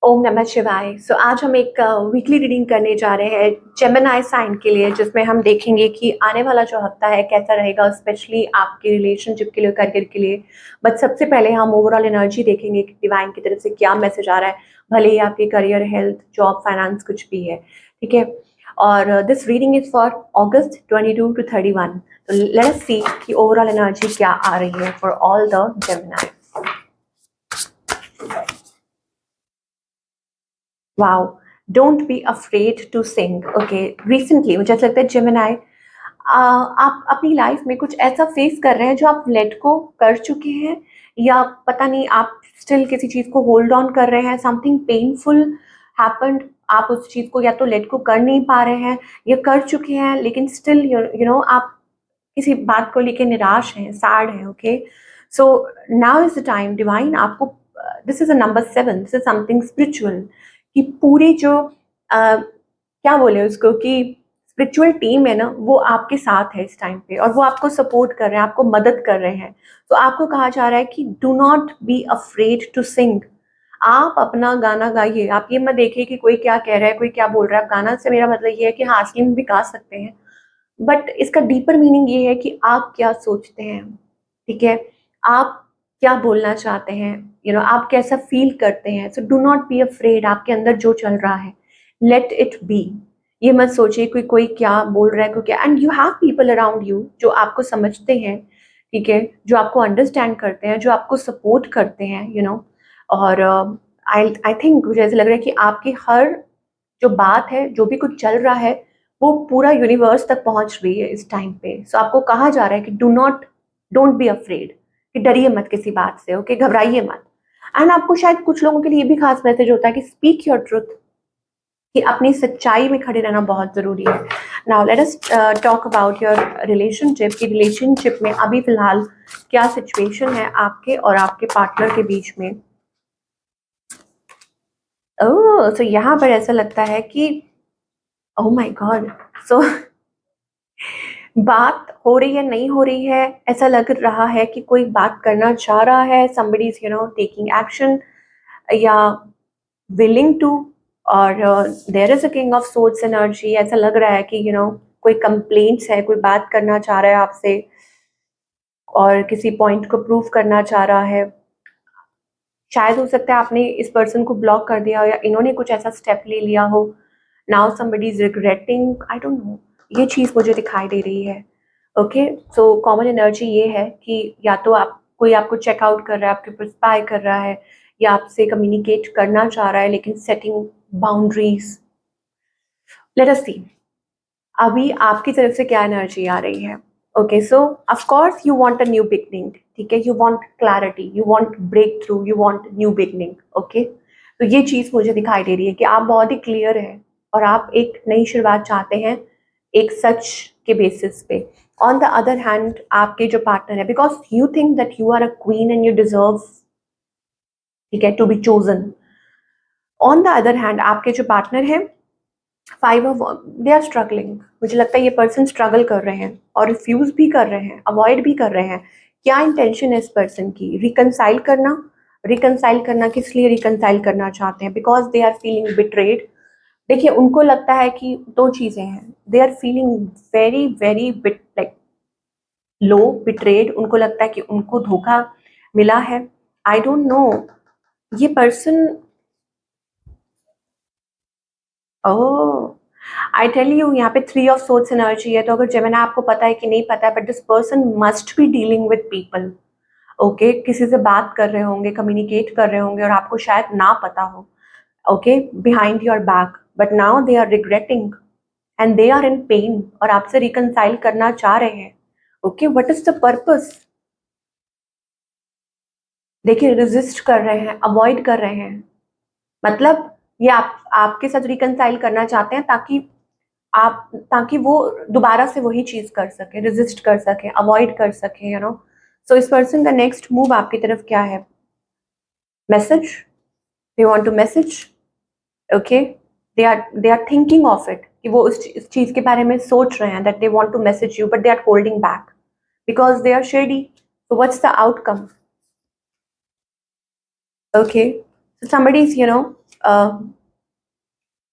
ओम नमः शिवाय। आज हम एक वीकली रीडिंग करने जा रहे हैं जेमिनी साइन के लिए, जिसमें हम देखेंगे कि आने वाला जो हफ्ता है कैसा रहेगा, स्पेशली आपके रिलेशनशिप के लिए, करियर के लिए। बट सबसे पहले हम ओवरऑल एनर्जी देखेंगे कि डिवाइन की तरफ से क्या मैसेज आ रहा है, भले ही आपके करियर, हेल्थ, जॉब, फाइनेंस कुछ भी है, ठीक है। और this reading is for August 22 to 31। तो लेट अस सी कि ओवरऑल एनर्जी क्या आ रही है for all the Gemini. Wow, don't be afraid to sing. Okay, recently मुझे ऐसा लगता है जेमिनी, आप अपनी लाइफ में कुछ ऐसा फेस कर रहे हैं जो आप लेट को कर चुके हैं, या पता नहीं आप स्टिल किसी चीज को होल्ड ऑन कर रहे हैं। समथिंग पेनफुल हैपेंड, आप उस चीज को या तो लेट को कर नहीं पा रहे हैं या कर चुके हैं, लेकिन स्टिल यू नो आप किसी बात को लेके निराश हैं, सैड हैं। Okay, so now is the time divine आपको, this is a number 7, this is something spiritual, कि पूरी जो क्या बोले उसको, कि स्पिरिचुअल टीम है ना, वो आपके साथ है इस टाइम पे, और वो आपको सपोर्ट कर रहे हैं, आपको मदद कर रहे हैं। तो आपको कहा जा रहा है कि do not be afraid to sing. आप अपना गाना गाइए, आप ये मत देखिए कि कोई क्या कह रहा है, कोई क्या बोल रहा है। गाना से मेरा मतलब ये है कि हाँ, असली में भी गा सकते हैं, बट इसका डीपर मीनिंग ये है कि आप क्या सोचते हैं, ठीक है। आप क्या बोलना चाहते हैं, आप कैसा फील करते हैं। So do not be afraid, आपके अंदर जो चल रहा है, लेट इट बी। ये मत सोचिए कोई कोई क्या बोल रहा है, कोई क्या। And you have people around you जो आपको समझते हैं, ठीक है, जो आपको अंडरस्टैंड करते हैं, जो आपको सपोर्ट करते हैं, और आई आई थिंक मुझे ऐसा लग रहा है कि आपकी हर जो बात है, जो भी कुछ चल रहा है, वो पूरा यूनिवर्स तक पहुंच रही है इस टाइम पे। सो आपको कहा जा रहा है कि डोंट बी अफ्रेड, कि डरिए मत किसी बात से। ओके, घबराइए मत। एंड आपको शायद कुछ लोगों के लिए ये भी खास मैसेज होता है कि स्पीक योर ट्रुथ, कि अपनी सच्चाई में खड़े रहना बहुत जरूरी है। Now let us talk about your relationship, की रिलेशनशिप में अभी फिलहाल क्या सिचुएशन है आपके और आपके पार्टनर के बीच में। ओह, तो यहाँ पर ऐसा लगता है कि ओह माय गॉड, सो बात हो रही है, नहीं हो रही है, ऐसा लग रहा है कि कोई बात करना चाह रहा है, somebody is टेकिंग एक्शन या willing to, और there is a king of swords energy. ऐसा लग रहा है कि कोई कंप्लेंट्स है, कोई बात करना चाह रहा है आपसे और किसी पॉइंट को प्रूव करना चाह रहा है। शायद हो सकता है आपने इस पर्सन को ब्लॉक कर दिया हो, या इन्होंने कुछ ऐसा स्टेप ले लिया हो। Now somebody is regretting, I don't know, ये चीज़ मुझे दिखाई दे रही है। ओके, सो कॉमन एनर्जी ये है कि या तो आप, कोई आपको चेकआउट कर रहा है, आपके ऊपर स्पाई कर रहा है, या आपसे कम्युनिकेट करना चाह रहा है, लेकिन setting boundaries. Let us see अभी आपकी तरफ से क्या एनर्जी आ रही है। Okay, so of course you want a new beginning, ठीक है, you want clarity, you want break through, you want new beginning. Okay, तो ये चीज़ मुझे दिखाई दे रही है कि आप बहुत ही क्लियर हैं और आप एक नई शुरुआत चाहते हैं, एक सच के बेसिस पे। ऑन द अदर हैंड आपके जो पार्टनर है, because you think that you are a queen and you deserve, ठीक है, to be chosen. On the other hand आपके जो पार्टनर है, 5 ऑफ दे आर स्ट्रगलिंग। मुझे लगता है ये पर्सन स्ट्रगल कर रहे हैं और रिफ्यूज भी कर रहे हैं, अवॉइड भी कर रहे हैं। क्या इंटेंशन है इस पर्सन की? रिकनसाइल करना। रिकनसाइल करना किस लिए रिकनसाइल करना चाहते हैं? Because they are feeling betrayed. देखिए, उनको लगता है कि दो चीजें हैं, they are feeling very very bit like low, betrayed. उनको लगता है कि उनको धोखा मिला है। आई डोंट नो, ये person, oh, I tell you, यहाँ पे 3 ऑफ सोर्ड्स एनर्जी है। तो अगर जेमिनी आपको पता है कि नहीं पता है, but this person must be dealing with people. Okay, किसी से बात कर रहे होंगे, कम्युनिकेट कर रहे होंगे, और आपको शायद ना पता हो, okay, behind your back. But now they are regretting and they are in pain, और आपसे रिकनसाइल करना चाह रहे हैं। Okay, what is the purpose? देखिए, रेजिस्ट कर रहे हैं, अवॉइड कर रहे हैं। मतलब ये आपके साथ रिकनसाइल करना चाहते हैं, ताकि वो दोबारा से वही चीज कर सके, रेजिस्ट कर सके, अवॉइड कर सके, सो इस पर्सन का नेक्स्ट मूव आपकी तरफ क्या है? Message, they want to message. Okay, they are thinking of it, कि वो इस चीज के बारे में सोच रहे हैं, that they want to message you, but they are holding back because they are shady. So what's the outcome? Okay, so somebody is,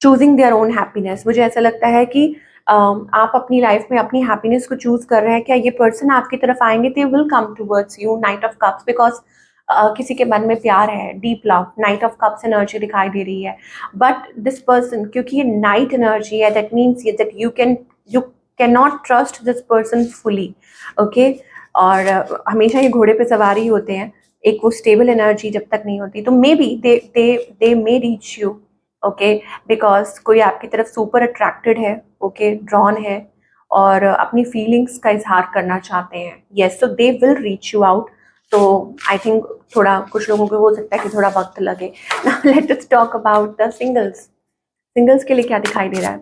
choosing their own happiness. मुझे ऐसा लगता है कि आप अपनी लाइफ में अपनी हैप्पीनेस को चूज कर रहे हैं, क्या ये पर्सन आपकी तरफ आएंगे, they will come towards you. Night of cups, because किसी के मन में प्यार है, deep love, night of cups energy दिखाई दे रही है। बट दिस पर्सन, क्योंकि ये नाइट एनर्जी है, that means that you can not trust this person fully. Okay, और हमेशा ये घोड़े पे सवारी होते हैं, एक वो स्टेबल एनर्जी जब तक नहीं होती, तो may be they may reach you. Okay, because कोई आपकी तरफ सुपर अट्रैक्टेड है, ओके, ड्रॉन है, और अपनी फीलिंग्स का इजहार करना चाहते हैं। Yes, so they will reach you out. तो आई थिंक थोड़ा कुछ लोगों को हो सकता है कि थोड़ा वक्त लगे। Now let us talk about the singles. Singles के लिए क्या दिखाई दे रहा है?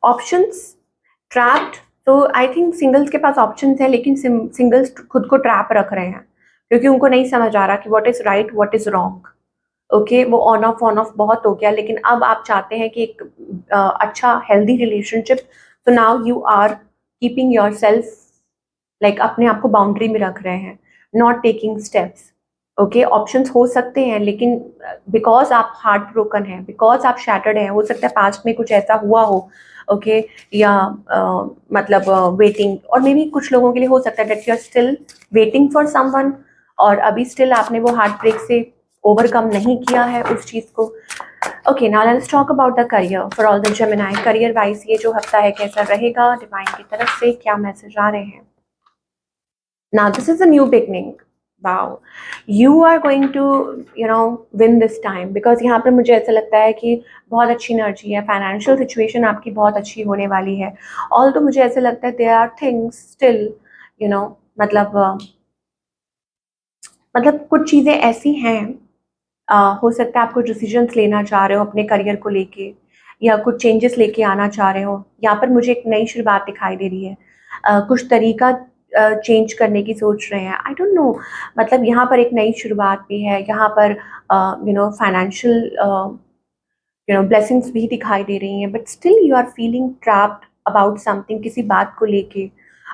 Options, trapped. तो आई थिंक सिंगल्स के पास ऑप्शंस है, लेकिन सिंगल्स खुद को ट्रैप रख रहे हैं, क्योंकि उनको नहीं समझ आ रहा कि what is right, what is wrong. Okay, वो ऑन ऑफ बहुत हो गया, लेकिन अब आप चाहते हैं कि एक अच्छा हेल्दी रिलेशनशिप। तो now you are keeping yourself, like अपने आप को बाउंड्री में रख रहे हैं, not taking steps. Okay, options हो सकते हैं, लेकिन बिकॉज आप हार्ट ब्रोकन हैं, बिकॉज आप शैटर्ड हैं, हो सकता है पास्ट में कुछ ऐसा हुआ हो। ओके, या मतलब वेटिंग, और मे बी कुछ लोगों के लिए हो सकता है that you are still waiting for someone, और अभी स्टिल आपने वो हार्ट ब्रेक से ओवरकम नहीं किया है उस चीज को। Okay, now let's talk about the career for all the Gemini. Career wise ये जो हफ्ता है कैसा रहेगा, डिवाइन की तरफ से क्या मैसेज आ रहे हैं? Now this is a new beginning. Wow, you are going to win this time, because यहाँ पर मुझे ऐसा लगता है कि बहुत अच्छी एनर्जी है, फाइनेंशियल सिचुएशन आपकी बहुत अच्छी होने वाली है। ऑल तो मुझे ऐसा लगता है देयर आर थिंग्स स्टिल, मतलब कुछ चीज़ें ऐसी हैं, हो सकता है आप कुछ डिसीजंस लेना चाह रहे हो अपने करियर को लेके, या कुछ चेंजेस लेके आना चाह रहे हो। यहाँ पर मुझे एक नई शुरुआत दिखाई दे रही है, कुछ तरीका चेंज करने की सोच रहे हैं, आई डोंट नो। मतलब यहाँ पर एक नई शुरुआत भी है, यहाँ पर फाइनेंशियल ब्लेसिंग्स भी दिखाई दे रही हैं, but still you are feeling trapped about something, किसी बात को लेके।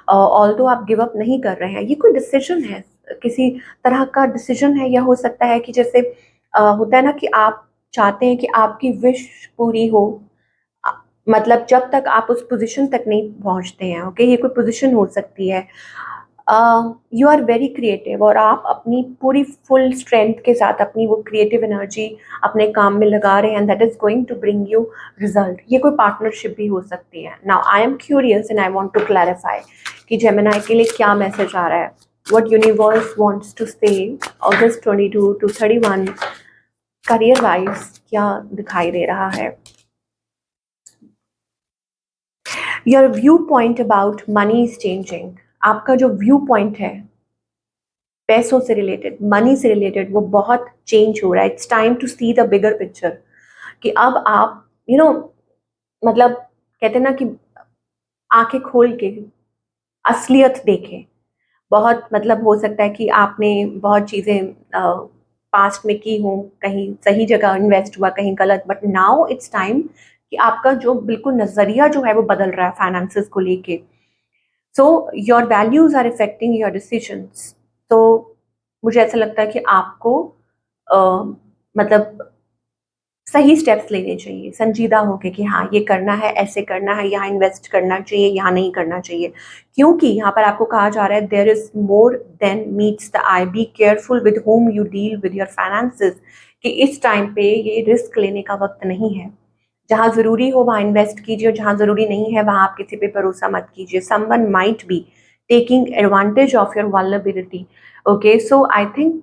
ऑल्दो आप गिव अप नहीं कर रहे हैं, ये कोई डिसीजन है, किसी तरह का डिसीजन है, या हो सकता है कि जैसे होता है ना कि आप चाहते हैं कि आपकी विश पूरी हो, अ, मतलब जब तक आप उस पोजीशन तक नहीं पहुंचते हैं। ओके, ये कोई पोजीशन हो सकती है। यू आर वेरी क्रिएटिव, और आप अपनी पूरी फुल स्ट्रेंथ के साथ अपनी वो क्रिएटिव एनर्जी अपने काम में लगा रहे हैं, that is going to bring you result. ये कोई पार्टनरशिप भी हो सकती है। Now I am curious and I want to clarify कि जेमिनी के लिए क्या मैसेज आ रहा है, व्हाट यूनिवर्स वांट्स टू से अगस्त 22 to 31 करियर वाइज क्या दिखाई दे रहा है। Your view point about money is changing. आपका जो व्यू पॉइंट है पैसों से रिलेटेड, मनी से रिलेटेड, वो बहुत चेंज हो रहा है। It's time to see the bigger picture, कि अब आप मतलब कहते हैं ना कि आंखें खोल के असलियत देखें। बहुत मतलब हो सकता है कि आपने बहुत चीज़ें पास्ट में की हों, कहीं सही जगह इन्वेस्ट हुआ, कहीं गलत, बट नाउ इट्स टाइम कि आपका जो बिल्कुल नज़रिया जो है वो बदल रहा है फाइनेंसेस को लेके। So your values are affecting your decisions. तो मुझे ऐसा लगता है कि आपको मतलब सही स्टेप्स लेने चाहिए, संजीदा होके कि हाँ ये करना है, ऐसे करना है, यहाँ इन्वेस्ट करना चाहिए, यहाँ नहीं करना चाहिए। क्योंकि यहाँ पर आपको कहा जा रहा है there is more than meets the eye, be careful with whom you deal with your finances. कि इस टाइम पे ये रिस्क लेने का वक्त नहीं है। जहाँ ज़रूरी हो वहाँ इन्वेस्ट कीजिए, और जहाँ ज़रूरी नहीं है वहाँ आप किसी पे भरोसा मत कीजिए। Someone might be taking advantage of your vulnerability. Okay, so I think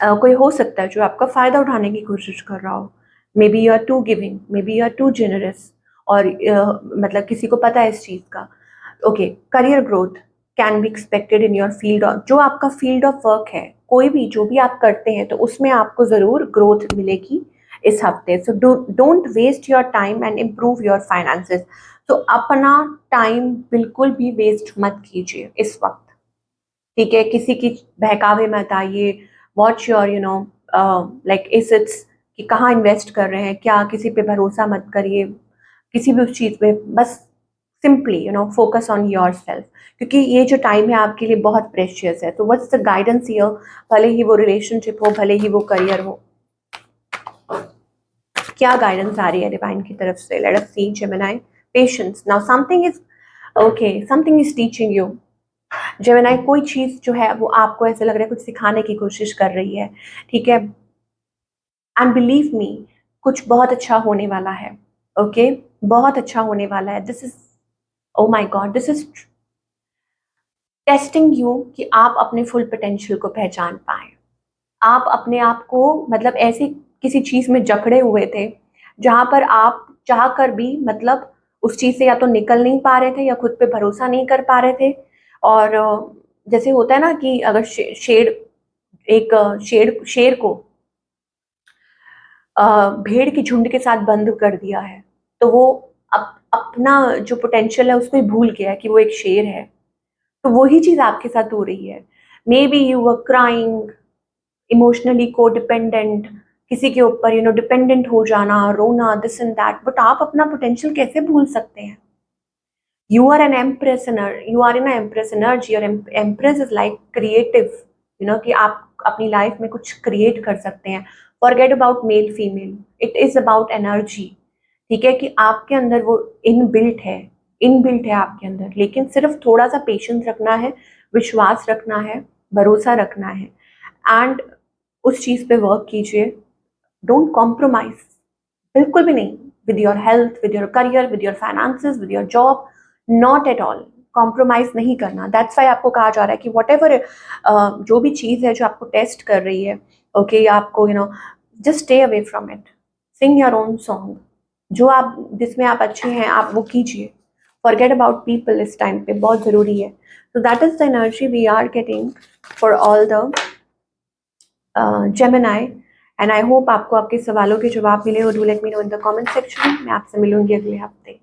कोई हो सकता है जो आपका फ़ायदा उठाने की कोशिश कर रहा हो। Maybe you are too giving, maybe you are too generous, और मतलब किसी को पता है इस चीज़ का। ओके, career growth can be expected in your field, जो आपका फील्ड ऑफ वर्क है, कोई भी जो भी आप करते हैं, तो उसमें आपको ज़रूर ग्रोथ मिलेगी इस हफ्ते। So don't waste your time and improve your finances. तो अपना टाइम बिल्कुल भी वेस्ट मत कीजिए इस वक्त, ठीक है? किसी की बहकावे में मत आइए। वॉच योर लाइक एसेट्स, कि कहाँ इन्वेस्ट कर रहे हैं, क्या किसी पे भरोसा मत करिए, किसी भी उस चीज़ पे। बस simply focus on your self, क्योंकि ये जो टाइम है आपके लिए बहुत प्रेशियस है। तो व्हाट्स द गाइडेंस हियर, भले ही वो रिलेशनशिप हो, भले ही वो करियर हो, क्या गाइडेंस आ रही है डिवाइन की तरफ से? Let us see Gemini. Patience. Now something is okay, something is teaching you. Gemini, कोई चीज जो है वो आपको ऐसे लग रहा है कुछ सिखाने की कोशिश कर रही है, ठीक है? एंड बिलीव मी, कुछ बहुत अच्छा होने वाला है। ओके, बहुत अच्छा होने वाला है। This is, oh my God, this is testing you कि आप अपने फुल पोटेंशियल को पहचान पाए। आप अपने आप को मतलब ऐसी किसी चीज में जकड़े हुए थे जहां पर आप चाह कर भी मतलब उस चीज से या तो निकल नहीं पा रहे थे या खुद पे भरोसा नहीं कर पा रहे थे। और जैसे होता है ना कि अगर शेर एक शेर को भेड़ के झुंड के साथ बंद कर दिया है, तो वो अपना जो पोटेंशियल है उसको ही भूल गया है कि वो एक शेर है। तो वही चीज आपके साथ हो रही है। May be you were crying, emotionally codependent, किसी के ऊपर डिपेंडेंट हो जाना, रोना, दिस एंड दैट, बट आप अपना पोटेंशियल कैसे भूल सकते हैं? You are an empress, you are in empress energy, और एम्प्रेस इज लाइक क्रिएटिव, कि आप अपनी लाइफ में कुछ क्रिएट कर सकते हैं। Forget about male female, it is about energy. ठीक है कि आपके अंदर वो इनबिल्ट है, इनबिल्ट है आपके अंदर, लेकिन सिर्फ थोड़ा सा पेशेंस रखना है, विश्वास रखना है, भरोसा रखना है, एंड उस चीज पे वर्क कीजिए। डोंट कॉम्प्रोमाइज, बिल्कुल भी नहीं, with your health, with your career, with your finances, with your job, not at all. Compromise नहीं करना। दैट्स वाई आपको कहा जा रहा है कि वॉट एवर जो भी चीज है जो आपको टेस्ट कर रही है, ओके, आपको just stay away from it. Sing your own song, जो आप जिसमें आप अच्छे हैं आप वो कीजिए। फॉरगेट अबाउट पीपल इस टाइम पे बहुत जरूरी है। तो that is the energy we are getting for all the Gemini. And I hope आपको आपके सवालों के जवाब मिले हो। Do let me know in the comment section. मैं आपसे मिलूंगी अगले हफ्ते।